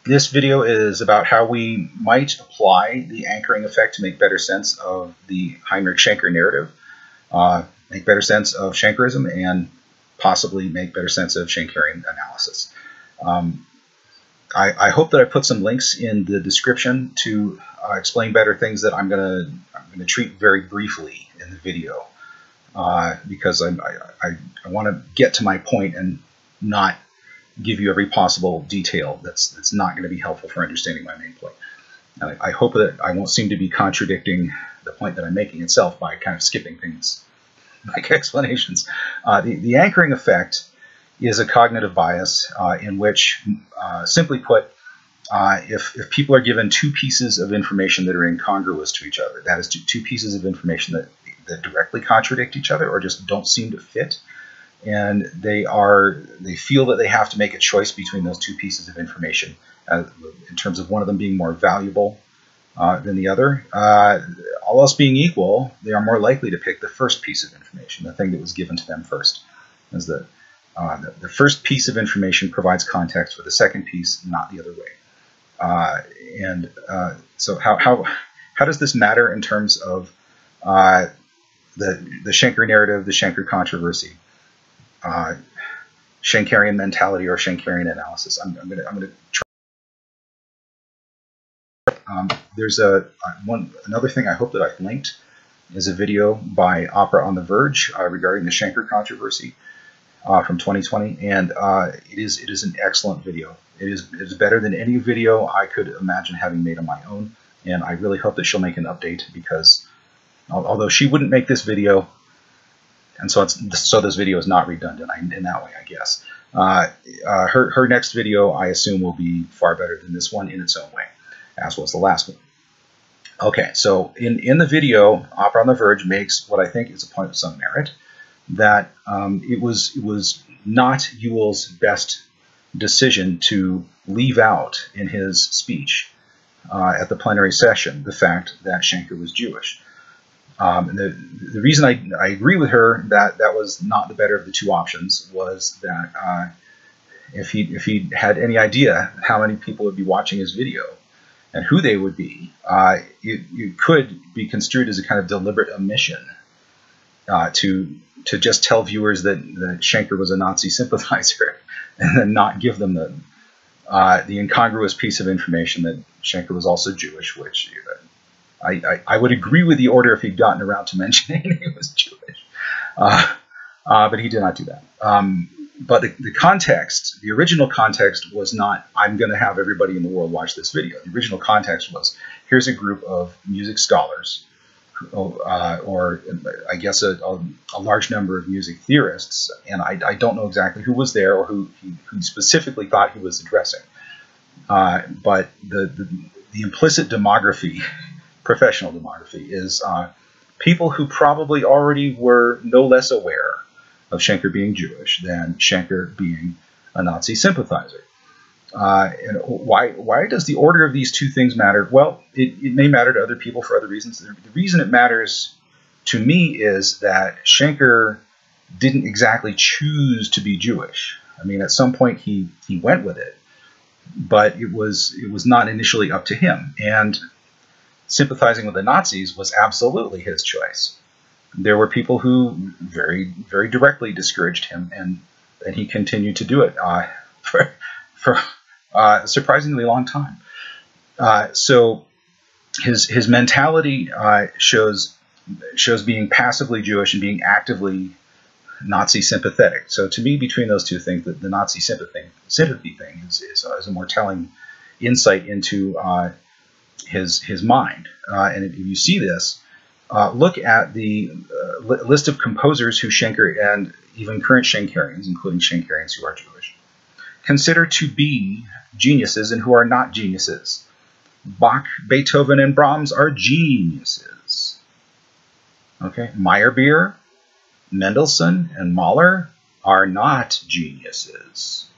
This video is about how we might apply the anchoring effect to make better sense of the Heinrich-Schenker narrative, make better sense of Schenkerism, and possibly make better sense of Schenkerian analysis. I hope that I put some links in the description to explain better things that I'm gonna treat very briefly in the video, because I want to get to my point and not give you every possible detail that's not going to be helpful for understanding my main point. And I hope that I won't seem to be contradicting the point that I'm making itself by kind of skipping things like explanations. The anchoring effect is a cognitive bias in which, simply put, if people are given two pieces of information that are incongruous to each other, that is, two pieces of information that directly contradict each other or just don't seem to fit, and they feel that they have to make a choice between those two pieces of information in terms of one of them being more valuable than the other. All else being equal, they are more likely to pick the first piece of information, the thing that was given to them first. As the first piece of information provides context for the second piece, not the other way. So how does this matter in terms of the Schenker narrative, the Schenker controversy, Schenkerian mentality, or Schenkerian analysis? I'm gonna try. There's another thing I hope that I've linked is a video by Opera on the Verge regarding the Schenker controversy from 2020, and it is an excellent video. It is better than any video I could imagine having made on my own, and I really hope that she'll make an update, because although she wouldn't make this video, and so this video is not redundant in that way, I guess. Her next video, I assume, will be far better than this one in its own way, as was the last one. Okay, so in the video, Opera on the Verge makes what I think is a point of some merit, that it was not Ewell's best decision to leave out in his speech at the plenary session the fact that Schenker was Jewish. And the reason I agree with her that that was not the better of the two options was that if he had any idea how many people would be watching his video and who they would be, it could be construed as a kind of deliberate omission to just tell viewers that Schenker was a Nazi sympathizer and then not give them the incongruous piece of information that Schenker was also Jewish, which I would agree with the order if he'd gotten around to mentioning he was Jewish, but he did not do that. But the context, the original context, was not, I'm going to have everybody in the world watch this video. The original context was, here's a group of music scholars, or I guess a large number of music theorists, and I don't know exactly who was there or who specifically thought he was addressing. But the implicit demography, professional demography, is people who probably already were no less aware of Schenker being Jewish than Schenker being a Nazi sympathizer. And why does the order of these two things matter? Well, it may matter to other people for other reasons. The reason it matters to me is that Schenker didn't exactly choose to be Jewish. I mean, at some point he went with it, but it was not initially up to him. And sympathizing with the Nazis was absolutely his choice. There were people who very, very directly discouraged him, and he continued to do it for a surprisingly long time. So his mentality shows being passively Jewish and being actively Nazi sympathetic. So to me, between those two things, the Nazi sympathy thing is a more telling insight into his mind. And if you see this, look at the list of composers who Schenker and even current Schenkerians, including Schenkerians who are Jewish, consider to be geniuses and who are not geniuses. Bach, Beethoven, and Brahms are geniuses. Okay, Meyerbeer, Mendelssohn, and Mahler are not geniuses.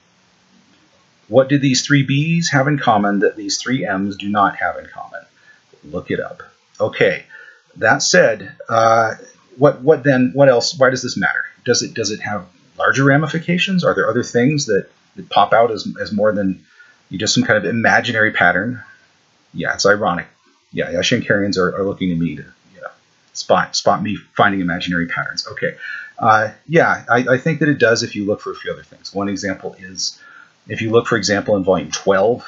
What do these three B's have in common that these three M's do not have in common? Look it up. Okay, that said, what else? Why does this matter? Does it have larger ramifications? Are there other things that pop out as more than You just some kind of imaginary pattern. Yeah, it's ironic. Yeah, Schenkerians are looking to me to spot me finding imaginary patterns. Okay. Yeah, I think that it does if you look for a few other things. One example is if you look, for example, in volume 12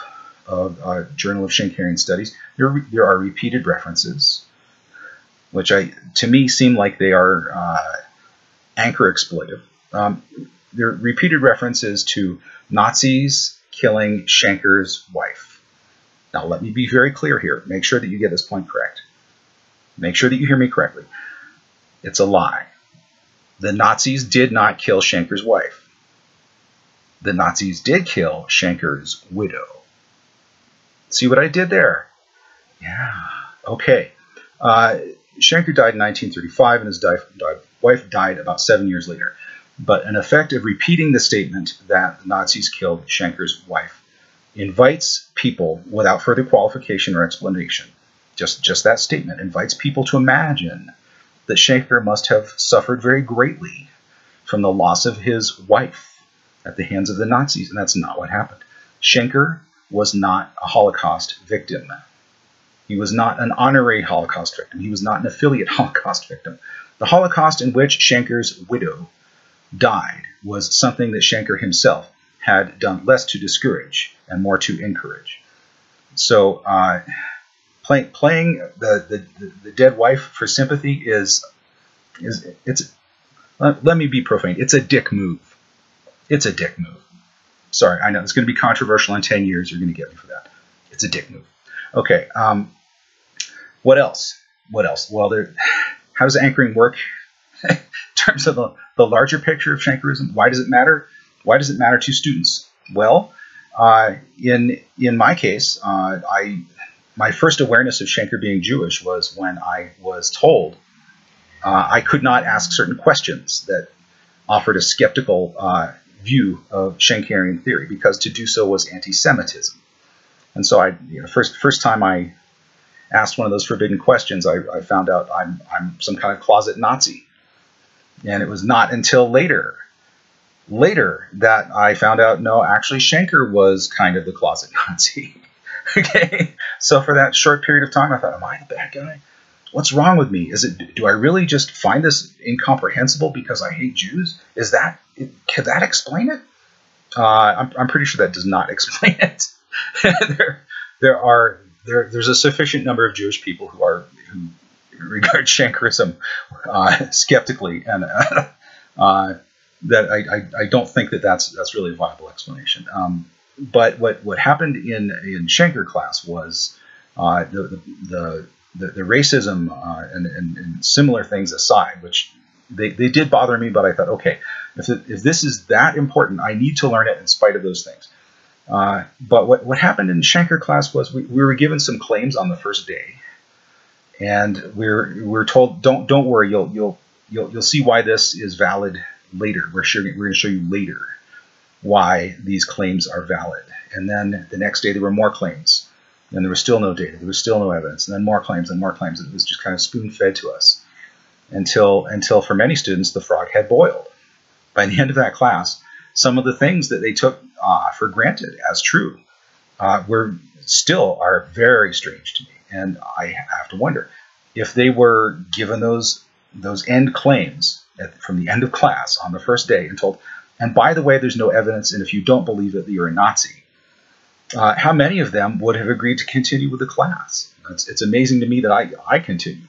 of Journal of Schenkerian Studies, there are repeated references, which to me seem like they are anchor exploitive. There are repeated references to Nazis killing Schenker's wife. Now, let me be very clear here. Make sure that you get this point correct. Make sure that you hear me correctly. It's a lie. The Nazis did not kill Schenker's wife. The Nazis did kill Schenker's widow. See what I did there? Yeah. Okay. Schenker died in 1935, and his wife died about 7 years later. But an effect of repeating the statement that the Nazis killed Schenker's wife invites people, without further qualification or explanation, just that statement invites people to imagine that Schenker must have suffered very greatly from the loss of his wife at the hands of the Nazis, and that's not what happened. Schenker was not a Holocaust victim. He was not an honorary Holocaust victim. He was not an affiliate Holocaust victim. The Holocaust in which Schenker's widow died was something that Schenker himself had done less to discourage and more to encourage. So playing the dead wife for sympathy let me be profane. It's a dick move. It's a dick move. Sorry, I know it's going to be controversial in 10 years. You're going to get me for that. It's a dick move. Okay. What else? What else? Well, how does anchoring work in terms of the larger picture of Schenkerism? Why does it matter? Why does it matter to students? Well, in my case, my first awareness of Schenker being Jewish was when I was told I could not ask certain questions that offered a skeptical view of Schenkerian theory, because to do so was anti-Semitism. And so first time I asked one of those forbidden questions, I found out I'm some kind of closet Nazi. And it was not until later that I found out, no, actually Schenker was kind of the closet Nazi. Okay, so for that short period of time, I thought, am I the bad guy? What's wrong with me? Do I really just find this incomprehensible because I hate Jews? Could that explain it? I'm pretty sure that does not explain it. There's a sufficient number of Jewish people who regard Schenkerism skeptically, and that I don't think that's really a viable explanation. But what happened in Schenker class was the racism and similar things aside, which they did bother me, but I thought, okay, if this is that important, I need to learn it in spite of those things. But what happened in Schenker class was we were given some claims on the first day, and we're told, don't worry, you'll see why this is valid later. We're going to show you later why these claims are valid. And then the next day there were more claims, and there was still no data, there was still no evidence, and then more claims and more claims, and it was just kind of spoon-fed to us until for many students the frog had boiled. By the end of that class, some of the things that they took for granted as true are very strange to me, and I have to wonder if they were given those end claims from the end of class on the first day and told, and by the way, there's no evidence, and if you don't believe it, you're a Nazi. How many of them would have agreed to continue with the class? It's amazing to me that I continue.